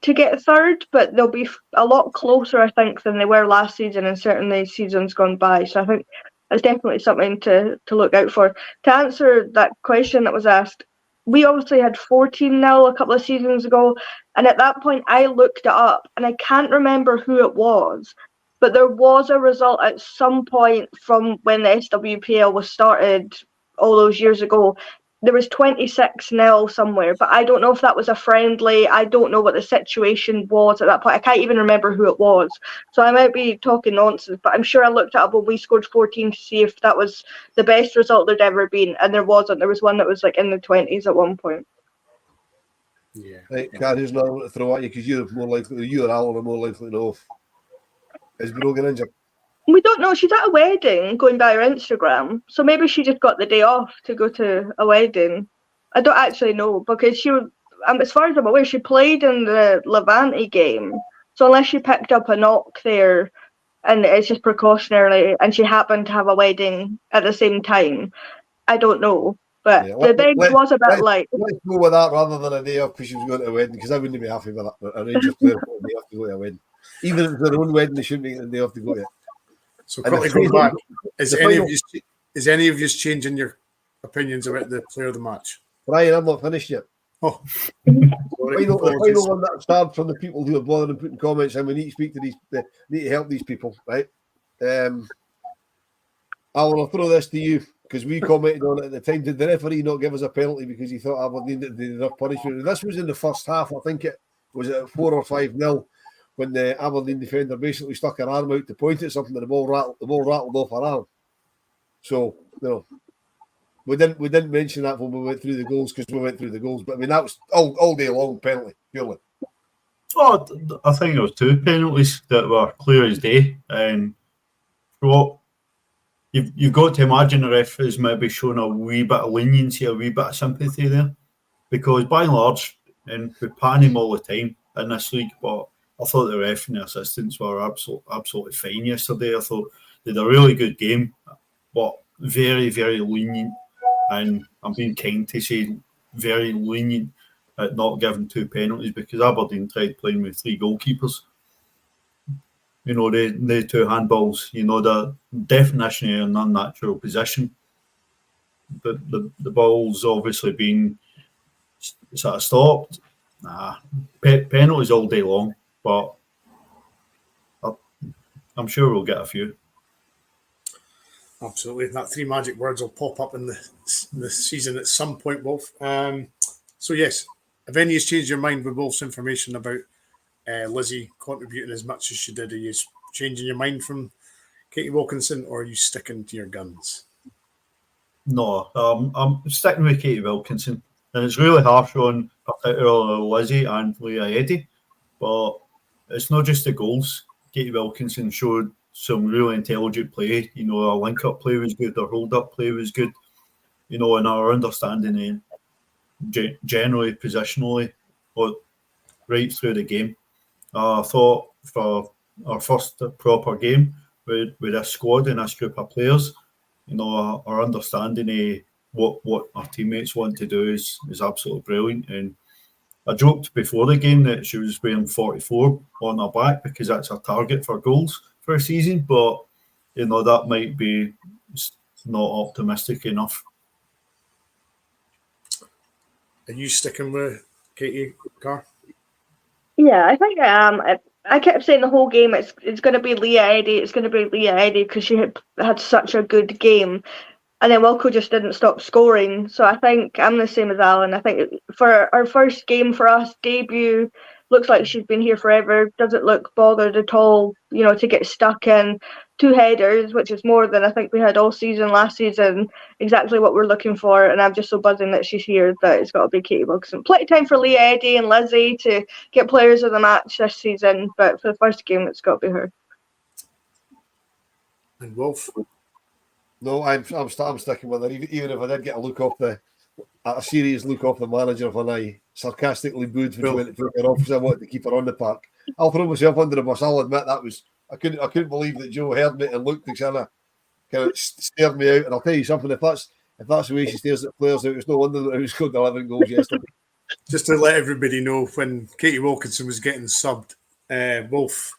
to get third, but they'll be a lot closer, I think, than they were last season and certainly seasons gone by. So I think it's definitely something to look out for. To answer that question that was asked, we obviously had 14-0 a couple of seasons ago, and at that point I looked it up, and I can't remember who it was, but there was a result at some point from when the SWPL was started all those years ago. There was 26-0 somewhere, but I don't know if that was a friendly. I don't know what the situation was at that point. I can't even remember who it was. So I might be talking nonsense, but I'm sure I looked it up when we scored 14 to see if that was the best result there'd ever been, and there wasn't. There was one that was like in the 20s at one point. Yeah. Right, Carrie's another one to throw at you because you or Alan are more likely to know. Is Brogan injured? We don't know. She's at a wedding, going by her Instagram. So maybe she just got the day off to go to a wedding. I don't actually know because she, as far as I'm aware, she played in the Levante game. So unless she picked up a knock there, and it's just precautionary, and she happened to have a wedding at the same time. I don't know, but the bench was a bit light. Let's go with that rather than a day off because she was going to a wedding, because I wouldn't be happy with that. A Rangers player got a day off to go to a wedding. Even if it's their own wedding, they shouldn't be getting a day off to go to it. So quickly going back, is any of you changing your opinions about the player of the match? Brian, I'm not finished yet. Oh, the final one that started from the people who are bothering putting comments, and we need to speak to these, need to help these people, right? I'll throw this to you because we commented on it at the time. Did the referee not give us a penalty because he thought Aberdeen did enough punishment? This was in the first half. I think it was at 4 or 5-0 when the Aberdeen defender basically stuck her arm out to point at something and the ball rattled off her arm. So, we didn't mention that when we went through the goals because we went through the goals. But I mean, that was all day long penalty, purely. Oh, I think there was 2 penalties that were clear as day. And what you've got to imagine the referees maybe showing a wee bit of leniency, a wee bit of sympathy there. Because by and large, and we pan him all the time in this league, but I thought the ref and the assistants were absolutely fine yesterday. I thought they had a really good game, but very, very lenient. And I'm being kind to say very lenient at not giving 2 penalties because Aberdeen tried playing with 3 goalkeepers. The 2 handballs, the definition of an unnatural position. The ball's obviously been sort of stopped. Penalties all day long, but I'm sure we'll get a few. Absolutely. That 3 magic words will pop up in the season at some point, Wolf. So, yes, have any of you changed your mind with Wolf's information about Lizzie contributing as much as she did? Are you changing your mind from Katie Wilkinson, or are you sticking to your guns? No, I'm sticking with Katie Wilkinson. And it's really harsh on particularly Lizzie and Leah Eddy. But it's not just the goals. Katie Wilkinson showed some really intelligent play. Our link-up play was good, our hold-up play was good, and our understanding generally, positionally, right through the game. I thought for our first proper game with this squad and this group of players, our understanding of what our teammates want to do is absolutely brilliant. And I joked before the game that she was wearing 44 on her back because that's her target for goals for a season, but that might be not optimistic enough. Are you sticking with Katie Carr? Yeah, I think I am. I kept saying the whole game it's going to be Leah Eddy. It's going to be Leah Eddy because she had such a good game. And then Wilco just didn't stop scoring. So I think I'm the same as Alan. I think for our first game for us, debut, looks like she's been here forever. Doesn't look bothered at all, to get stuck in. 2 headers, which is more than I think we had all season last season. Exactly what we're looking for. And I'm just so buzzing that she's here that it's got to be Katie Wilkinson. Plenty of time for Leah Eddy and Lizzie to get players of the match this season. But for the first game, it's got to be her. And Wolf? No, I'm sticking with her. Even if I did get a serious look off the manager when I sarcastically booed when she went to take her off because I wanted to keep her on the park. I'll throw myself under the bus. I'll admit that was I couldn't believe that Joe heard me and looked and kind of stared me out. And I'll tell you something, if that's the way she stares at players out, it's no wonder that I was scored 11 goals yesterday. Just to let everybody know, when Katie Wilkinson was getting subbed, Wolf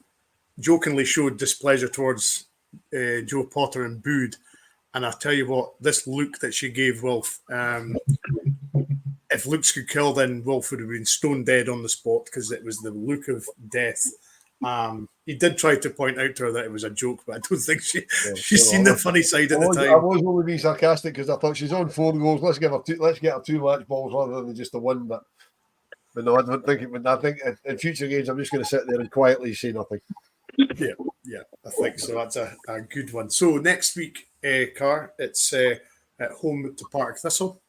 jokingly showed displeasure towards Joe Potter and booed. And I'll tell you what, this look that she gave Wolf, if looks could kill, then Wolf would have been stone dead on the spot because it was the look of death. He did try to point out to her that it was a joke, but I don't think she's seen the funny side at the time. I was only being sarcastic because I thought she's on 4 goals. Let's get her 2 match balls rather than just the one. But no, I don't think it would. I think in future games, I'm just going to sit there and quietly say nothing. Yeah, I think so. That's a good one. So next week, Carr, it's at home to Partick Thistle.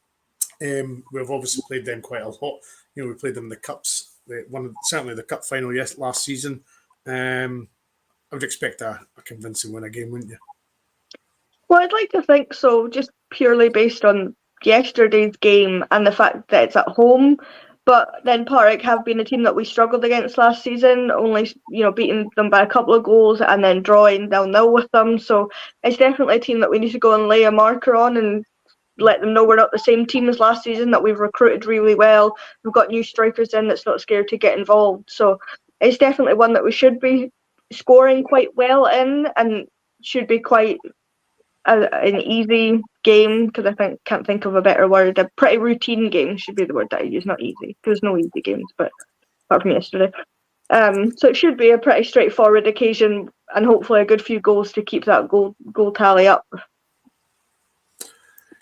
We've obviously played them quite a lot. We played them in the cups. Certainly the cup final last season. I would expect a convincing win again, wouldn't you? Well, I'd like to think so, just purely based on yesterday's game and the fact that it's at home. But then Partick have been a team that we struggled against last season, only beating them by a couple of goals and then drawing 0-0 with them. So it's definitely a team that we need to go and lay a marker on and let them know we're not the same team as last season, that we've recruited really well. We've got new strikers in that's not scared to get involved. So it's definitely one that we should be scoring quite well in, and should be quite an easy game, because I can't think of a better word. A pretty routine game should be the word that I use, not easy. There's no easy games, but apart from yesterday. So it should be a pretty straightforward occasion, and hopefully a good few goals to keep that goal tally up.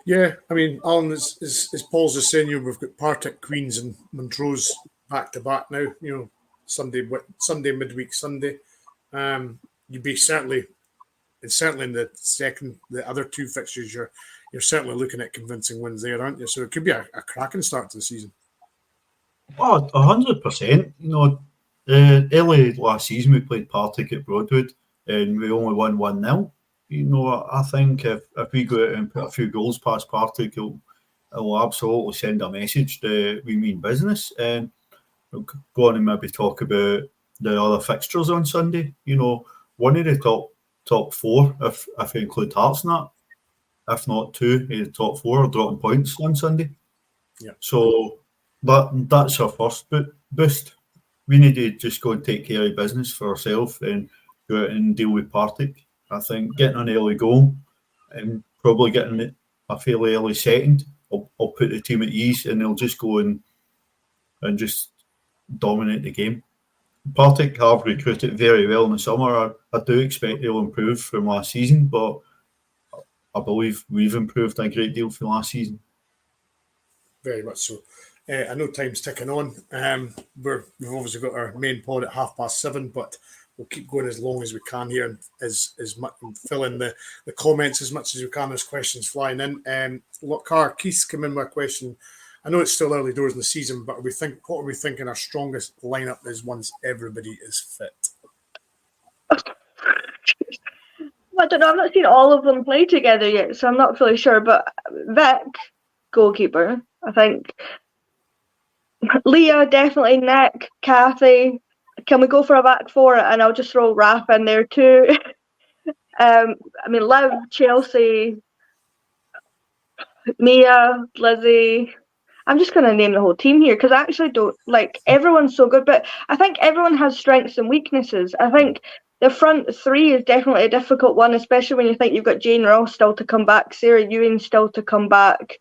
Yeah, I mean, Alan, as Paul's just saying, we've got Partick, Queens, and Montrose back to back now. Sunday midweek Sunday. You'd be certainly in the other two fixtures, you're certainly looking at convincing wins there, aren't you? So it could be a cracking start to the season. Oh, 100%. Early last season we played Partick at Broadwood and we only won 1-0. I think if we go out and put a few goals past Partick, it'll absolutely send a message that we mean business. And we'll go on and maybe talk about the other fixtures on Sunday. One of the top four, if you include Hearts and that, if not two of the top four, are dropping points on Sunday. Yeah. So that's our first boost. We need to just go and take care of business for ourselves and go out and deal with Partick. I think getting an early goal and probably getting a fairly early second will put the team at ease, and they'll just go and just dominate the game. Partick have recruited very well in the summer. I do expect they'll improve from last season, but I believe we've improved a great deal from last season. Very much so. I know time's ticking on. We've obviously got our main pod at 7:30, but we'll keep going as long as we can here, and as much, and fill in the comments as much as we can as questions flying in. Keith's come in with a question. I know it's still early doors in the season, but what are we thinking our strongest lineup is once everybody is fit? I don't know. I've not seen all of them play together yet, so I'm not fully sure. But Vic, goalkeeper, I think. Leah, definitely. Nick, Kathy. Can we go for a back four? And I'll just throw Raf in there too. Liv, Chelsea, Mia, Lizzie. I'm just going to name the whole team here because I actually don't everyone's so good, but I think everyone has strengths and weaknesses. I think the front three is definitely a difficult one, especially when you think you've got Jane Ross still to come back, Sarah Ewing still to come back.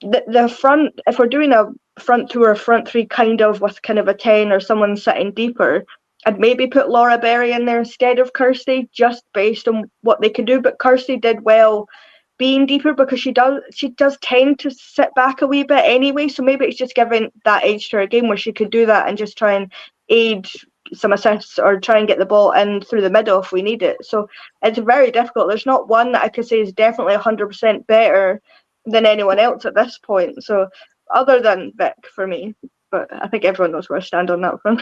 The front, if we're doing a front two or front three with kind of a 10 or someone sitting deeper, I'd maybe put Laura Berry in there instead of Kirsty, just based on what they could do. But Kirsty did well being deeper because she does tend to sit back a wee bit anyway. So maybe it's just giving that edge to her game where she could do that and just try and aid some assists or try and get the ball in through the middle if we need it. So it's very difficult. There's not one that I could say is definitely 100% better than anyone else at this point. So other than Vic for me, but I think everyone knows where I stand on that front.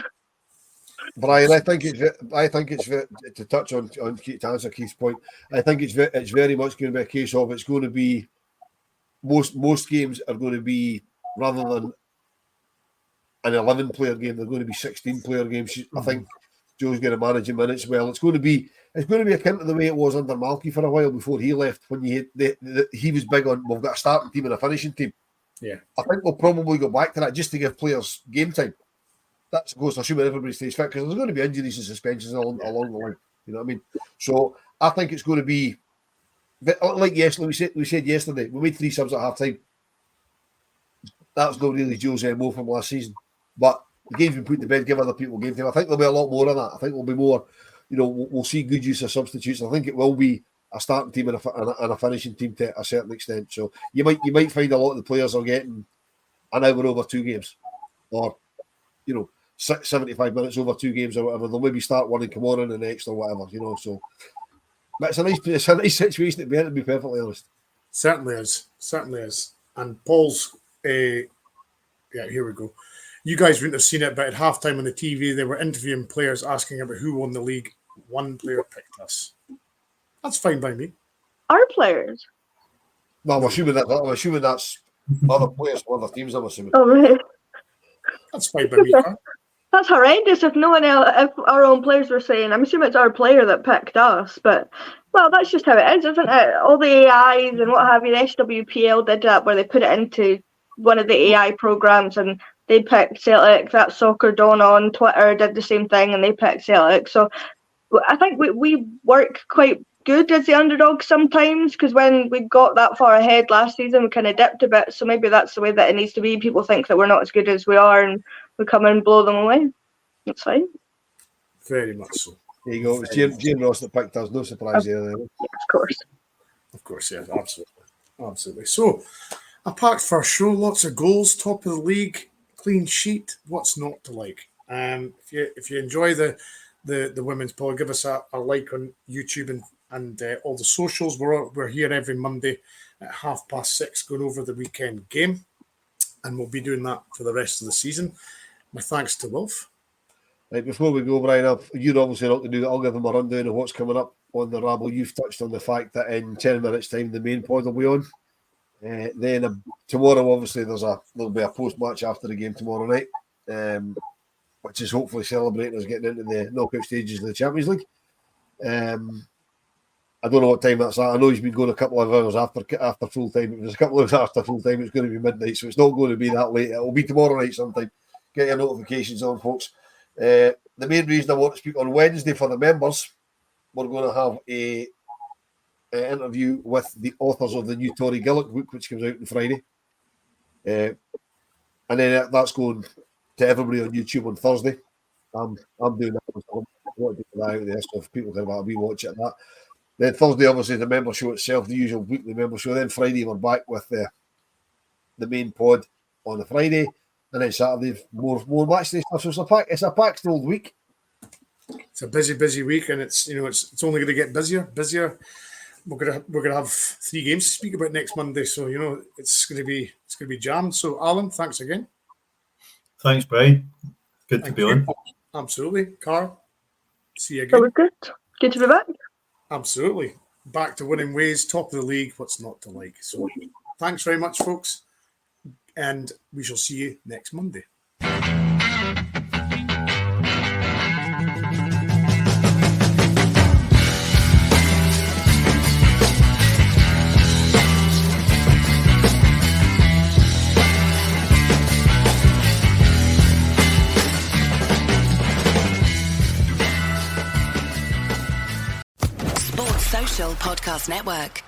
Brian, I think it's to touch on to answer Keith's point. I think it's very much going to be a case of it's going to be most games are going to be, rather than an 11-player game, they're going to be 16-player games. I think Joe's going to manage the minutes well. It's going to be akin to the way it was under Malky for a while before he left, when he was big on, we've got a starting team and a finishing team. Yeah, I think we'll probably go back to that just to give players game time. That's, of course, assuming everybody stays fit, because there's going to be injuries and suspensions along the line. You know what I mean? So I think it's going to be like we said yesterday. We made 3 subs at half time. That's not really Joe's MO from last season. But the game's been put to bed, give other people game time. I think there'll be a lot more of that. I think there'll be more. We'll see good use of substitutes. I think it will be a starting team and a finishing team to a certain extent. So you might find a lot of the players are getting an hour over 2 games, or 75 minutes over 2 games or whatever. They'll maybe start one and come on in the next or whatever. So, but it's a nice situation to be in, to be perfectly honest. Certainly is. And Paul's, here we go. You guys wouldn't have seen it, but at halftime on the TV, they were interviewing players asking about who won the league. One player picked us. That's fine by me. Our players? No, I'm assuming that's other players from other teams, I'm assuming. Oh, right. That's fine by me, Carl. That's horrendous if no one else, if our own players were saying, I'm assuming it's our player that picked us, but, well, that's just how it is, isn't it? All the AIs and what have you, the SWPL did that where they put it into one of the AI programs and they picked Celtic. That Soccer Dawn on Twitter did the same thing and they picked Celtic. So I think we work quite good as the underdog sometimes, because when we got that far ahead last season, we kind of dipped a bit. So maybe that's the way that it needs to be. People think that we're not as good as we are and we come in and blow them away. That's fine. Very much so. There you go. It was Jane Ross that picked us. No surprise there. Yeah, of course. Of course, yeah, absolutely. So, a packed first show, lots of goals, top of the league, clean sheet. What's not to like? If you enjoy the women's pod, give us a like on YouTube and all the socials. We're here every Monday at 6:30 going over the weekend game, and we'll be doing that for the rest of the season. My thanks to Wolf. Right, before we go, Brian, you're obviously not going to do that. I'll give them a rundown of what's coming up on the Rabble. You've touched on the fact that in 10 minutes' time, the main pod will be on. Then tomorrow, obviously, there'll be a post-match after the game tomorrow night, which is hopefully celebrating us getting into the knockout stages of the Champions League. I don't know what time that's at. I know he's been going a couple of hours after full time. If there's a couple of hours after full time, it's going to be midnight, so it's not going to be that late. It'll be tomorrow night sometime. Get your notifications on, folks. The main reason I want to speak on Wednesday for the members, we're going to have a interview with the authors of the new Tory Gillick book, which comes out on Friday. And then that's going to everybody on YouTube on Thursday. I'm doing that. I want to do that out there, so if people can have a wee watch at that. Then Thursday, obviously, the member show itself, the usual weekly member show. Then Friday, we're back with the main pod on the Friday. And then Saturday, more match day stuff. So it's a packed old week. It's a busy week, and it's only going to get busier. We're gonna have 3 games to speak about next Monday, so it's going to be jammed. So Alan, thanks again. Thanks, Brian. Good to be on. Absolutely, Carl. See you again. That was good. Good to be back. Absolutely, back to winning ways, top of the league. What's not to like? So thanks very much, folks. And we shall see you next Monday. Sports Social Podcast Network.